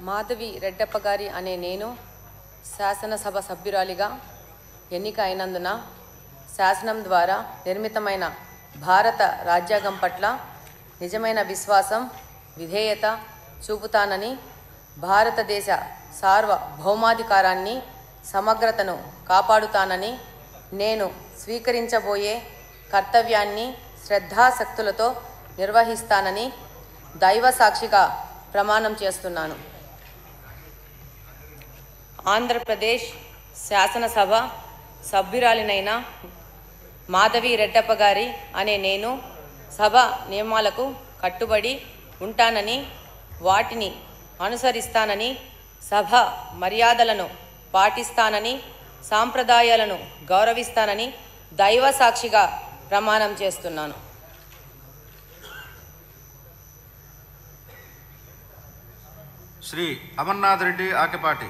మాధవి రెడ్డప్ప గారి అనే నేను శాసనసభ సభ్యురాలిగా ఎన్నిక అయినందున శాసనం ద్వారా నిర్మితమైన భారత రాజ్యాంగం పట్ల నిజమైన విశ్వాసం, విధేయత చూపుతానని, భారతదేశ సార్వభౌమాధికారాన్ని, సమగ్రతను కాపాడుతానని, నేను స్వీకరించబోయే కర్తవ్యాన్ని శ్రద్ధాశక్తులతో నిర్వహిస్తానని దైవ సాక్షిగా ప్రమాణం చేస్తున్నాను. ఆంధ్రప్రదేశ్ శాసనసభ సభ్యురాలినైన మాధవి రెడ్డప్ప గారి అనే నేను సభ నియమాలకు కట్టుబడి ఉంటానని, వాటిని అనుసరిస్తానని, సభ మర్యాదలను పాటిస్తానని, సాంప్రదాయాలను గౌరవిస్తానని దైవ సాక్షిగా ప్రమాణం చేస్తున్నాను. శ్రీ అమర్నాథ్ రెడ్డి ఆకెపాటి.